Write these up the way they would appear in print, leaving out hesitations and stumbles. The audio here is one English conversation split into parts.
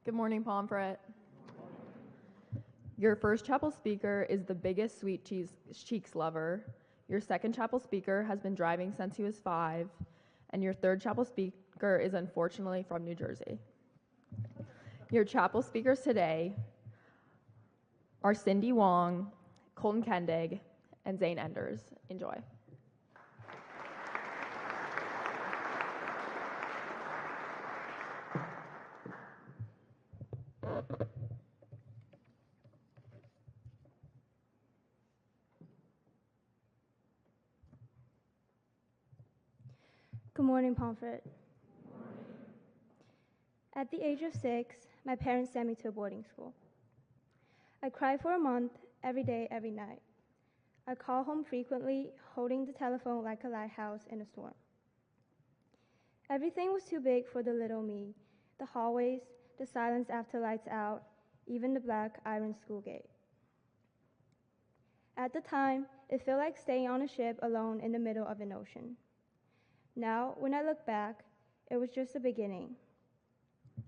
Good morning, Pomfret. Your first chapel speaker is the biggest sweet cheeks lover. Your second chapel speaker has been driving since he was 5. And your third chapel speaker is unfortunately from New Jersey. Your chapel speakers today are Huang, Colton Kendig, and Zane Enders. Enjoy. Good morning, Pomfret. At the age of 6, my parents sent me to a boarding school. I cried for a month, every day, every night. I called home frequently, holding the telephone like a lighthouse in a storm. Everything was too big for the little me. The hallways, the silence after lights out, even the black iron school gate. At the time, it felt like staying on a ship alone in the middle of an ocean. Now, when I look back, it was just the beginning.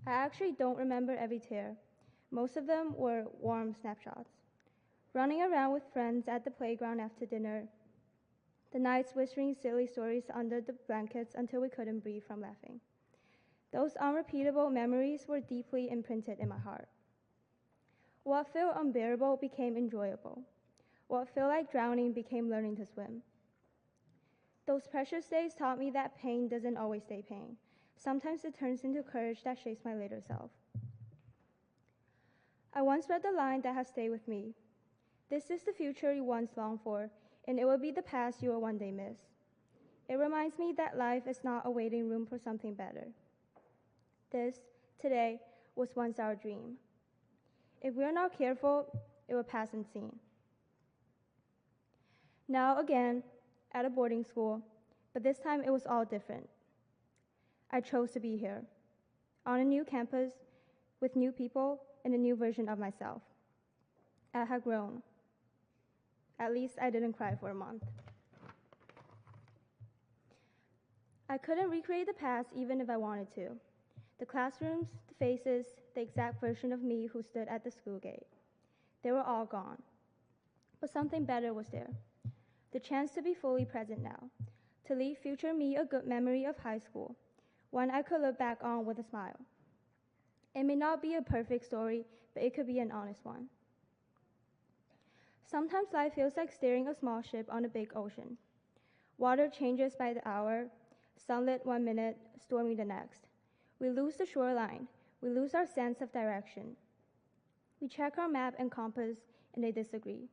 I actually don't remember every tear. Most of them were warm snapshots. Running around with friends at the playground after dinner. The nights whispering silly stories under the blankets until we couldn't breathe from laughing. Those unrepeatable memories were deeply imprinted in my heart. What felt unbearable became enjoyable. What felt like drowning became learning to swim. Those precious days taught me that pain doesn't always stay pain. Sometimes it turns into courage that shapes my later self. I once read the line that has stayed with me. This is the future you once longed for, and it will be the past you will one day miss. It reminds me that life is not a waiting room for something better. This, today, was once our dream. If we are not careful, it will pass unseen. Now again, at a boarding school, but this time it was all different. I chose to be here, on a new campus, with new people, and a new version of myself. I had grown. At least I didn't cry for a month. I couldn't recreate the past even if I wanted to. The classrooms, the faces, the exact version of me who stood at the school gate. They were all gone. But something better was there. The chance to be fully present now, to leave future me a good memory of high school, one I could look back on with a smile. It may not be a perfect story, but it could be an honest one. Sometimes life feels like steering a small ship on a big ocean. Water changes by the hour, sunlit one minute, stormy the next. We lose the shoreline, we lose our sense of direction. We check our map and compass, and they disagree.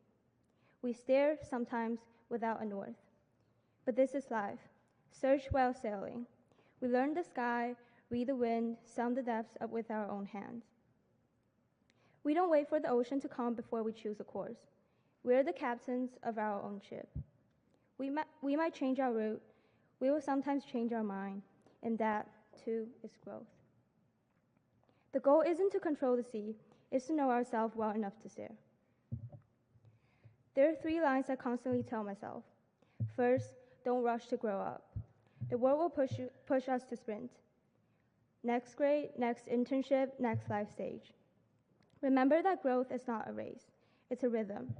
We steer, sometimes, without a north. But this is life. Search while sailing. We learn the sky, read the wind, sound the depths up with our own hands. We don't wait for the ocean to calm before we choose a course. We are the captains of our own ship. We might change our route. We will sometimes change our mind. And that, too, is growth. The goal isn't to control the sea. It's to know ourselves well enough to steer. There are 3 lines I constantly tell myself. First, don't rush to grow up. The world will push us to sprint. Next grade, next internship, next life stage. Remember that growth is not a race. It's a rhythm.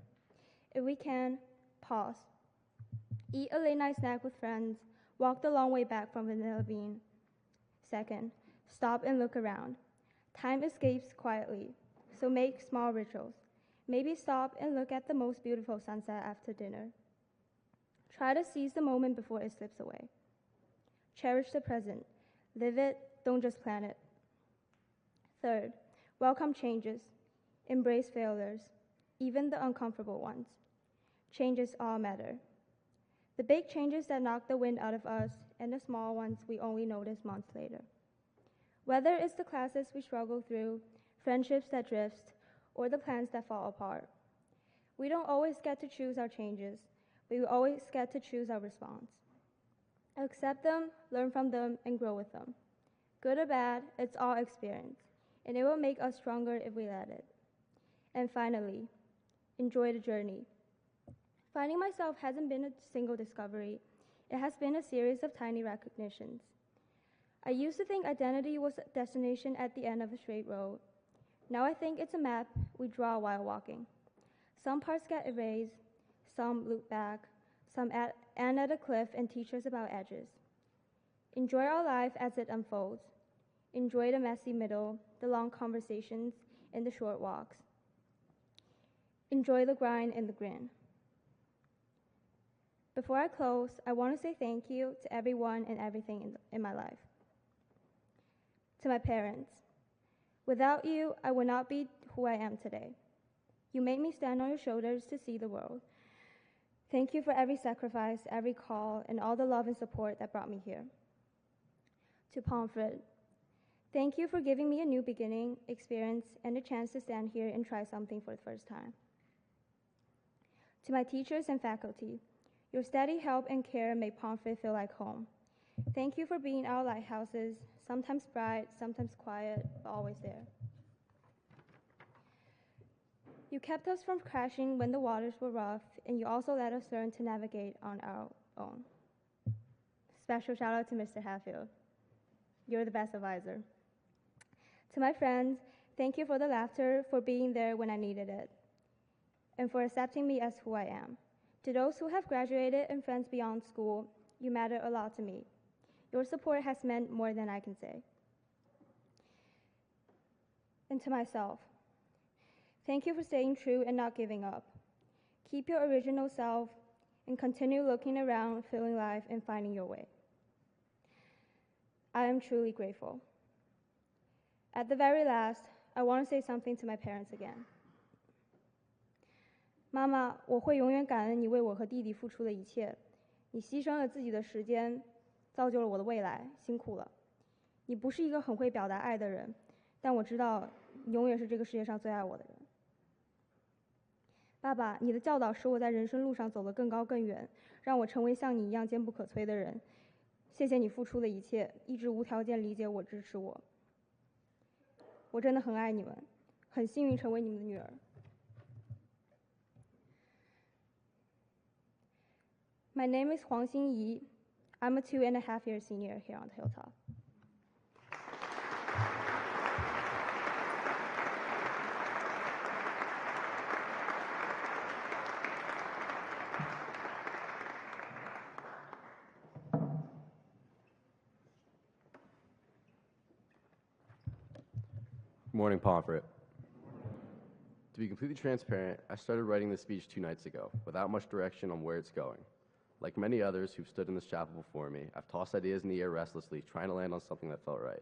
If we can, pause. Eat a late night snack with friends. Walk the long way back from Vanilla Bean. Second, stop and look around. Time escapes quietly, so make small rituals. Maybe stop and look at the most beautiful sunset after dinner. Try to seize the moment before it slips away. Cherish the present. Live it, don't just plan it. Third, welcome changes. Embrace failures, even the uncomfortable ones. Changes all matter. The big changes that knock the wind out of us, and the small ones we only notice months later. Whether it's the classes we struggle through, friendships that drift, or the plans that fall apart. We don't always get to choose our changes, but we always get to choose our response. Accept them, learn from them, and grow with them. Good or bad, it's all experience, and it will make us stronger if we let it. And finally, enjoy the journey. Finding myself hasn't been a single discovery. It has been a series of tiny recognitions. I used to think identity was a destination at the end of a straight road, Now I think it's a map we draw while walking. Some parts get erased, some loop back, some end at a cliff and teach us about edges. Enjoy our life as it unfolds. Enjoy the messy middle, the long conversations, and the short walks. Enjoy the grind and the grin. Before I close, I want to say thank you to everyone and everything in my life. To my parents. Without you, I would not be who I am today. You made me stand on your shoulders to see the world. Thank you for every sacrifice, every call, and all the love and support that brought me here. To Pomfret, thank you for giving me a new beginning, experience, and a chance to stand here and try something for the first time. To my teachers and faculty, your steady help and care made Pomfret feel like home. Thank you for being our lighthouses, sometimes bright, sometimes quiet, but always there. You kept us from crashing when the waters were rough, and you also let us learn to navigate on our own. Special shout out to Mr. Hatfield. You're the best advisor. To my friends, thank you for the laughter, for being there when I needed it, and for accepting me as who I am. To those who have graduated and friends beyond school, you matter a lot to me. Your support has meant more than I can say. And to myself, thank you for staying true and not giving up. Keep your original self and continue looking around, feeling life, and finding your way. I am truly grateful. At the very last, I want to say something to my parents again. 妈妈，我会永远感恩你为我和弟弟付出的一切。你牺牲了自己的时间，造就了我的未来，辛苦了。你不是一个很会表达爱的人，但我知道你永远是这个世界上最爱我的人。爸爸，你的教导使我在人生路上走得更高更远，让我成为像你一样坚不可摧的人。谢谢你付出的一切，一直无条件理解我、支持我。我真的很爱你们，很幸运成为你们的女儿。My name is Huang XinYi. I'm a 2.5-year senior here on the Hilltop. Morning, Pomfret. To be completely transparent, I started writing this speech 2 nights ago, without much direction on where it's going. Like many others who've stood in this chapel before me, I've tossed ideas in the air restlessly, trying to land on something that felt right.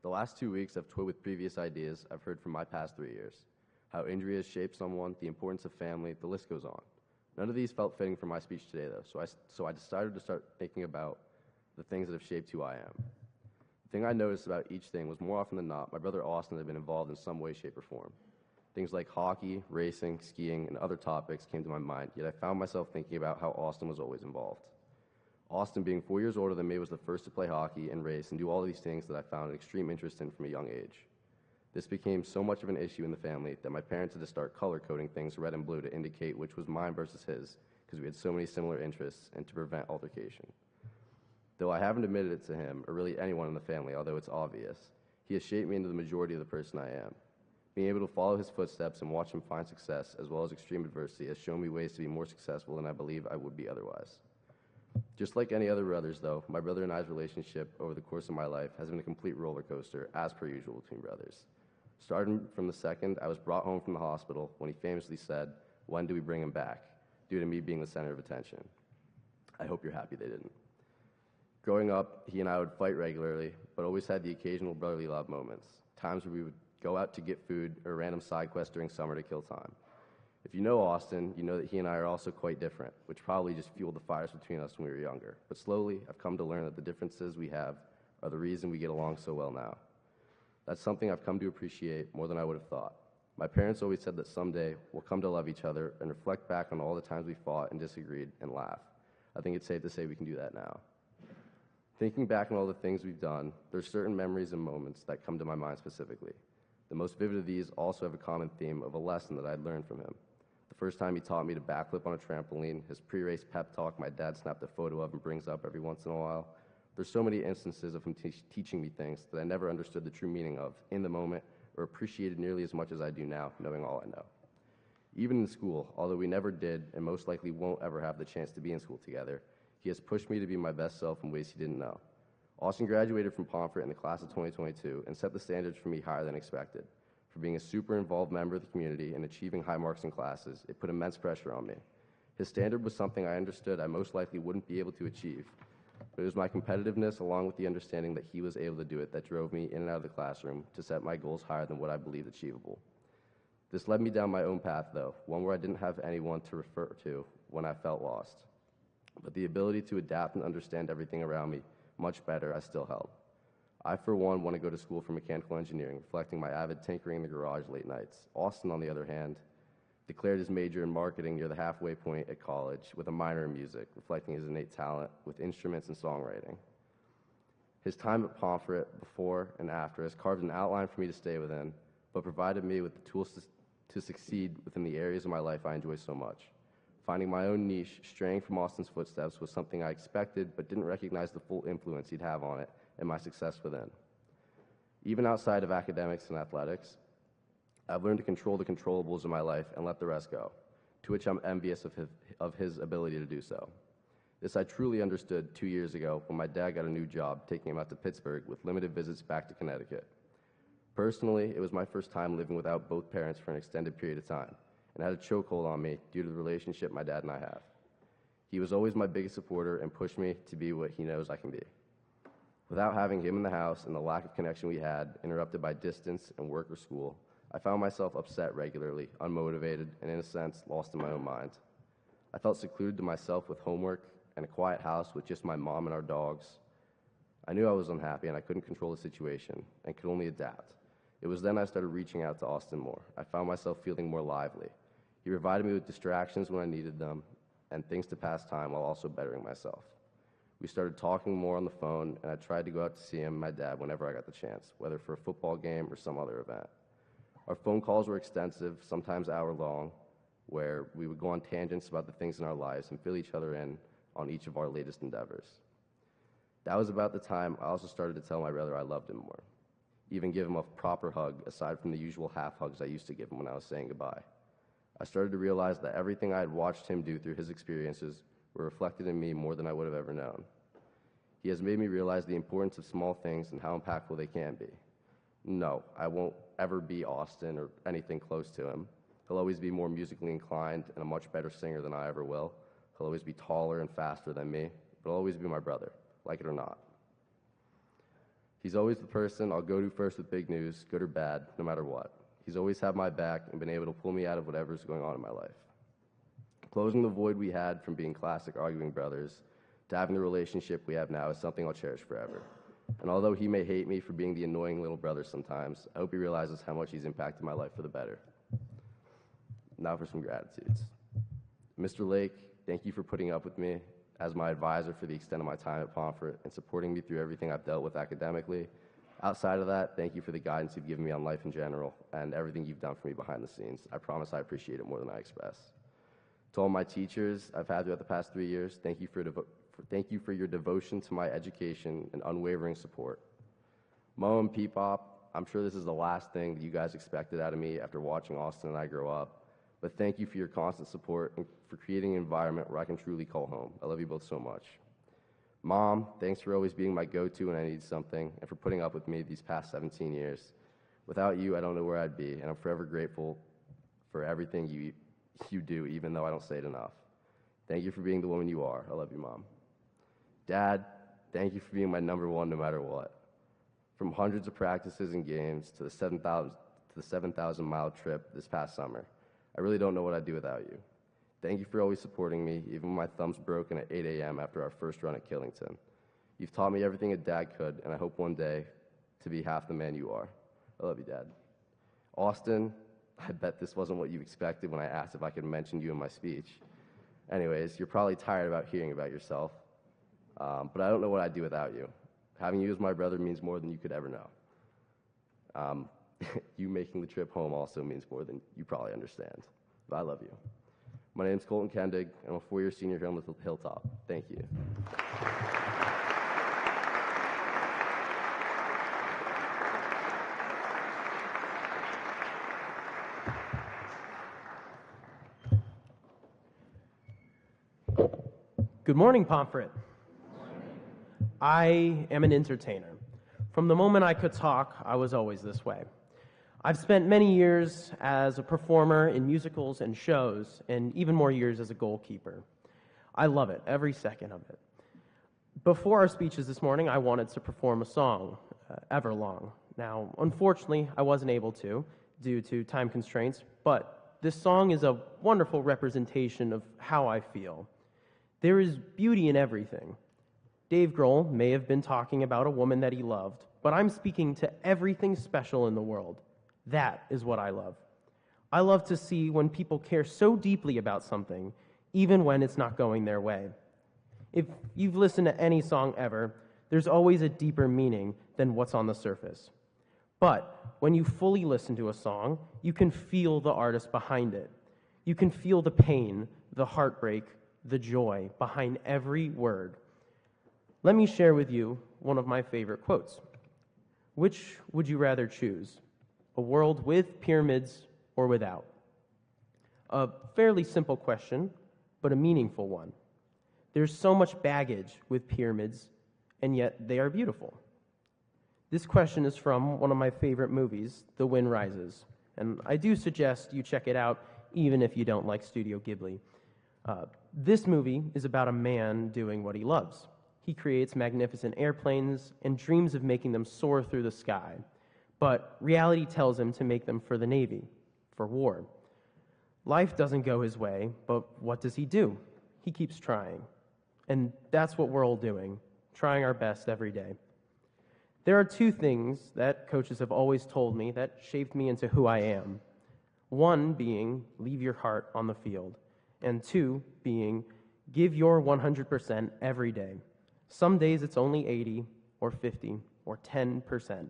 The last 2 weeks, I've toyed with previous ideas I've heard from my past 3 years. How injury has shaped someone, the importance of family, the list goes on. None of these felt fitting for my speech today, though, so I decided to start thinking about the things that have shaped who I am. The thing I noticed about each thing was more often than not, my brother Austin had been involved in some way, shape, or form. Things like hockey, racing, skiing, and other topics came to my mind, yet I found myself thinking about how Austin was always involved. Austin, being 4 years older than me, was the first to play hockey and race and do all of these things that I found an extreme interest in from a young age. This became so much of an issue in the family that my parents had to start color-coding things red and blue to indicate which was mine versus his, because we had so many similar interests, and to prevent altercation. Though I haven't admitted it to him, or really anyone in the family, although it's obvious, he has shaped me into the majority of the person I am. Being able to follow his footsteps and watch him find success, as well as extreme adversity, has shown me ways to be more successful than I believe I would be otherwise. Just like any other brothers, though, my brother and I's relationship over the course of my life has been a complete roller coaster, as per usual between brothers. Starting from the second I was brought home from the hospital when he famously said, "When do we bring him back?" due to me being the center of attention. I hope you're happy they didn't. Growing up, he and I would fight regularly, but always had the occasional brotherly love moments, times where we would go out to get food or random side quests during summer to kill time. If you know Austin, you know that he and I are also quite different, which probably just fueled the fires between us when we were younger. But slowly, I've come to learn that the differences we have are the reason we get along so well now. That's something I've come to appreciate more than I would have thought. My parents always said that someday we'll come to love each other and reflect back on all the times we fought and disagreed and laugh. I think it's safe to say we can do that now. Thinking back on all the things we've done, there's certain memories and moments that come to my mind specifically. The most vivid of these also have a common theme of a lesson that I'd learned from him. The first time he taught me to backflip on a trampoline, his pre-race pep talk my dad snapped a photo of and brings up every once in a while. There's so many instances of him teaching me things that I never understood the true meaning of in the moment, or appreciated nearly as much as I do now, knowing all I know. Even in school, although we never did and most likely won't ever have the chance to be in school together, he has pushed me to be my best self in ways he didn't know. Austin graduated from Pomfret in the class of 2022 and set the standards for me higher than expected. For being a super involved member of the community and achieving high marks in classes, it put immense pressure on me. His standard was something I understood I most likely wouldn't be able to achieve, but it was my competitiveness along with the understanding that he was able to do it that drove me in and out of the classroom to set my goals higher than what I believed achievable. This led me down my own path, though, one where I didn't have anyone to refer to when I felt lost. But the ability to adapt and understand everything around me much better I still held. I, for one, want to go to school for mechanical engineering, reflecting my avid tinkering in the garage late nights. Austin, on the other hand, declared his major in marketing near the halfway point at college with a minor in music, reflecting his innate talent with instruments and songwriting. His time at Pomfret, before and after, has carved an outline for me to stay within, but provided me with the tools to succeed within the areas of my life I enjoy so much. Finding my own niche, straying from Austin's footsteps, was something I expected but didn't recognize the full influence he'd have on it and my success within. Even outside of academics and athletics, I've learned to control the controllables in my life and let the rest go, to which I'm envious of his ability to do so. This I truly understood 2 years ago when my dad got a new job, taking him out to Pittsburgh with limited visits back to Connecticut. Personally, it was my first time living without both parents for an extended period of time, and had a chokehold on me due to the relationship my dad and I have. He was always my biggest supporter and pushed me to be what he knows I can be. Without having him in the house and the lack of connection we had, interrupted by distance and work or school, I found myself upset regularly, unmotivated, and in a sense, lost in my own mind. I felt secluded to myself with homework and a quiet house with just my mom and our dogs. I knew I was unhappy and I couldn't control the situation and could only adapt. It was then I started reaching out to Austin more. I found myself feeling more lively. He provided me with distractions when I needed them and things to pass time while also bettering myself. We started talking more on the phone, and I tried to go out to see him and my dad whenever I got the chance, whether for a football game or some other event. Our phone calls were extensive, sometimes hour-long, where we would go on tangents about the things in our lives and fill each other in on each of our latest endeavors. That was about the time I also started to tell my brother I loved him more, even give him a proper hug aside from the usual half hugs I used to give him when I was saying goodbye. I started to realize that everything I had watched him do through his experiences were reflected in me more than I would have ever known. He has made me realize the importance of small things and how impactful they can be. No, I won't ever be Austin or anything close to him. He'll always be more musically inclined and a much better singer than I ever will. He'll always be taller and faster than me, but he'll always be my brother, like it or not. He's always the person I'll go to first with big news, good or bad, no matter what. He's always had my back and been able to pull me out of whatever's going on in my life. Closing the void we had from being classic arguing brothers to having the relationship we have now is something I'll cherish forever. And although he may hate me for being the annoying little brother sometimes, I hope he realizes how much he's impacted my life for the better. Now for some gratitudes. Mr. Lake, thank you for putting up with me as my advisor for the extent of my time at Pomfret and supporting me through everything I've dealt with academically. Outside of that, thank you for the guidance you've given me on life in general and everything you've done for me behind the scenes. I promise I appreciate it more than I express. To all my teachers I've had throughout the past 3 years, thank you for your devotion to my education and unwavering support. Mo and Peepop, I'm sure this is the last thing that you guys expected out of me after watching Austin and I grow up, but thank you for your constant support and for creating an environment where I can truly call home. I love you both so much. Mom, thanks for always being my go-to when I need something and for putting up with me these past 17 years. Without you, I don't know where I'd be, and I'm forever grateful for everything you do, even though I don't say it enough. Thank you for being the woman you are. I love you, Mom. Dad, thank you for being my number one no matter what. From hundreds of practices and games to the 7,000-mile trip this past summer, I really don't know what I'd do without you. Thank you for always supporting me, even when my thumb's broken at 8 a.m. after our first run at Killington. You've taught me everything a dad could, and I hope one day to be half the man you are. I love you, Dad. Austin, I bet this wasn't what you expected when I asked if I could mention you in my speech. Anyways, you're probably tired about hearing about yourself, but I don't know what I'd do without you. Having you as my brother means more than you could ever know. You making the trip home also means more than you probably understand, but I love you. My name's Colton Kendig, and I'm a four-year senior here on Hilltop. Thank you. Good morning, Pomfret. I am an entertainer. From the moment I could talk, I was always this way. I've spent many years as a performer in musicals and shows, and even more years as a goalkeeper. I love it, every second of it. Before our speeches this morning, I wanted to perform a song, Everlong. Now, unfortunately, I wasn't able to, due to time constraints, but this song is a wonderful representation of how I feel. There is beauty in everything. Dave Grohl may have been talking about a woman that he loved, but I'm speaking to everything special in the world. That is what I love. I love to see when people care so deeply about something, even when it's not going their way. If you've listened to any song ever, there's always a deeper meaning than what's on the surface. But when you fully listen to a song, you can feel the artist behind it. You can feel the pain, the heartbreak, the joy behind every word. Let me share with you one of my favorite quotes. Which would you rather choose? A world with pyramids or without? A fairly simple question, but a meaningful one. There's so much baggage with pyramids, and yet they are beautiful. This question is from one of my favorite movies, The Wind Rises, and I do suggest you check it out, even if you don't like Studio Ghibli. This movie is about a man doing what he loves. He creates magnificent airplanes and dreams of making them soar through the sky, but reality tells him to make them for the Navy, for war. Life doesn't go his way, but what does he do? He keeps trying. And that's what we're all doing, trying our best every day. There are two things that coaches have always told me that shaped me into who I am. One being, leave your heart on the field. And two being, give your 100% every day. Some days it's only 80 or 50 or 10%.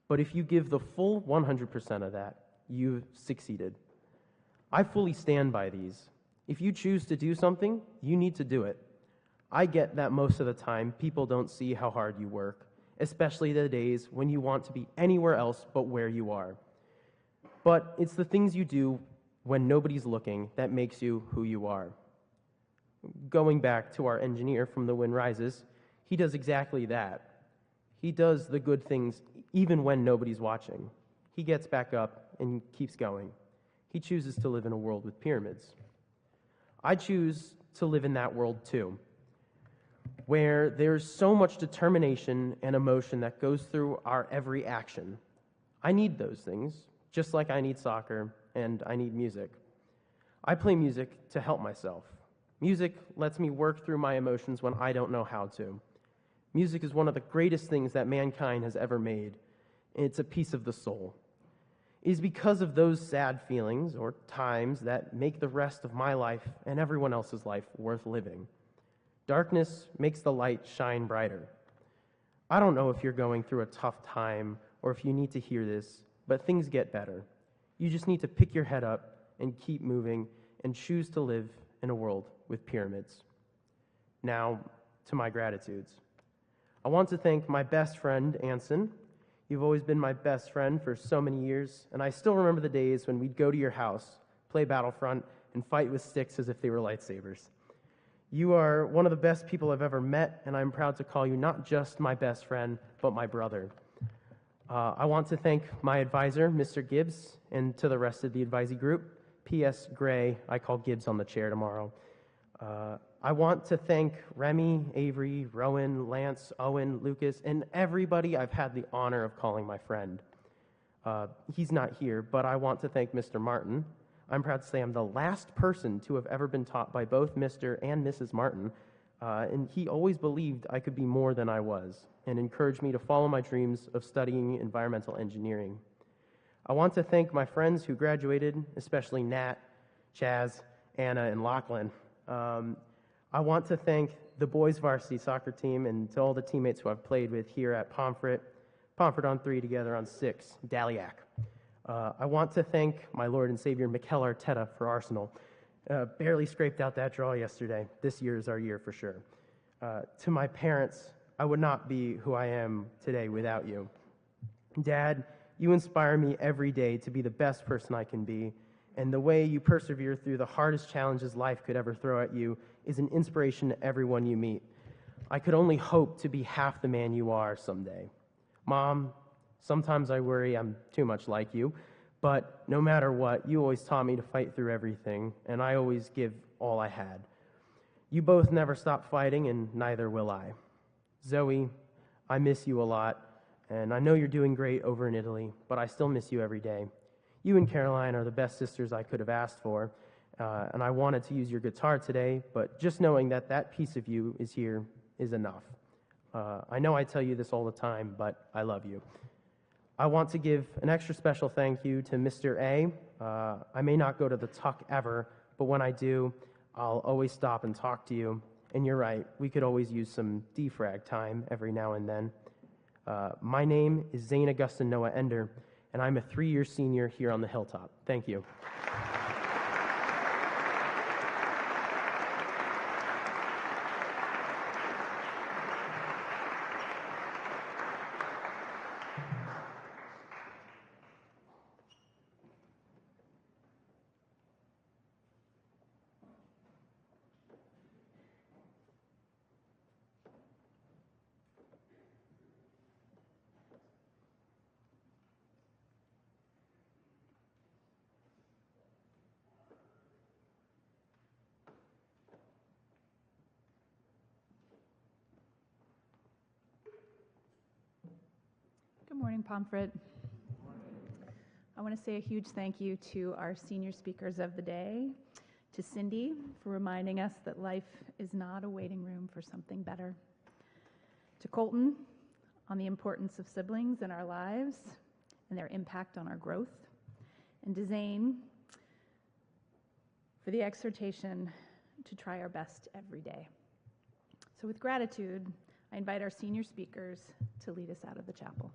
But if you give the full 100% of that, you've succeeded. I fully stand by these. If you choose to do something, you need to do it. I get that most of the time people don't see how hard you work, especially the days when you want to be anywhere else but where you are. But it's the things you do when nobody's looking that makes you who you are. Going back to our engineer from The Wind Rises, he does exactly that. He does the good things even when nobody's watching. He gets back up and keeps going. He chooses to live in a world with pyramids. I choose to live in that world too, where there's so much determination and emotion that goes through our every action. I need those things, just like I need soccer and I need music. I play music to help myself. Music lets me work through my emotions when I don't know how to. Music is one of the greatest things that mankind has ever made. It's a piece of the soul. It is because of those sad feelings or times that make the rest of my life and everyone else's life worth living. Darkness makes the light shine brighter. I don't know if you're going through a tough time or if you need to hear this, but things get better. You just need to pick your head up and keep moving and choose to live in a world with pyramids. Now, to my gratitudes. I want to thank my best friend, Anson. You've always been my best friend for so many years, and I still remember the days when we'd go to your house, play Battlefront, and fight with sticks as if they were lightsabers. You are one of the best people I've ever met, and I'm proud to call you not just my best friend, but my brother. I want to thank my advisor, Mr. Gibbs, and to the rest of the advisee group. P.S. Gray, I call Gibbs on the chair tomorrow. I want to thank Remy, Avery, Rowan, Lance, Owen, Lucas, and everybody I've had the honor of calling my friend. He's not here, but I want to thank Mr. Martin. I'm proud to say I'm the last person to have ever been taught by both Mr. and Mrs. Martin, and he always believed I could be more than I was and encouraged me to follow my dreams of studying environmental engineering. I want to thank my friends who graduated, especially Nat, Chaz, Anna, and Lachlan. I want to thank the boys varsity soccer team and to all the teammates who I've played with here at Pomfret on 3, together on 6, Daliac. I want to thank my Lord and Savior, Mikel Arteta, for Arsenal. Barely scraped out that draw yesterday. This year is our year for sure. To my parents, I would not be who I am today without you. Dad, you inspire me every day to be the best person I can be, and the way you persevere through the hardest challenges life could ever throw at you is an inspiration to everyone you meet. I could only hope to be half the man you are someday. Mom, sometimes I worry I'm too much like you, but no matter what, you always taught me to fight through everything, and I always give all I had. You both never stopped fighting, and neither will I. Zoe, I miss you a lot, and I know you're doing great over in Italy, but I still miss you every day. You and Caroline are the best sisters I could have asked for, and I wanted to use your guitar today, but just knowing that that piece of you is here is enough. I know I tell you this all the time, but I love you. I want to give an extra special thank you to Mr. A. I may not go to the Tuck ever, but when I do, I'll always stop and talk to you. And you're right, we could always use some defrag time every now and then. My name is Zane Noah Ender, and I'm a 3-year senior here on the Hilltop. Thank you. Good morning, Pomfret. I want to say a huge thank you to our senior speakers of the day, to Cindy for reminding us that life is not a waiting room for something better, to Colton on the importance of siblings in our lives and their impact on our growth, and to Zane for the exhortation to try our best every day. So with gratitude, I invite our senior speakers to lead us out of the chapel.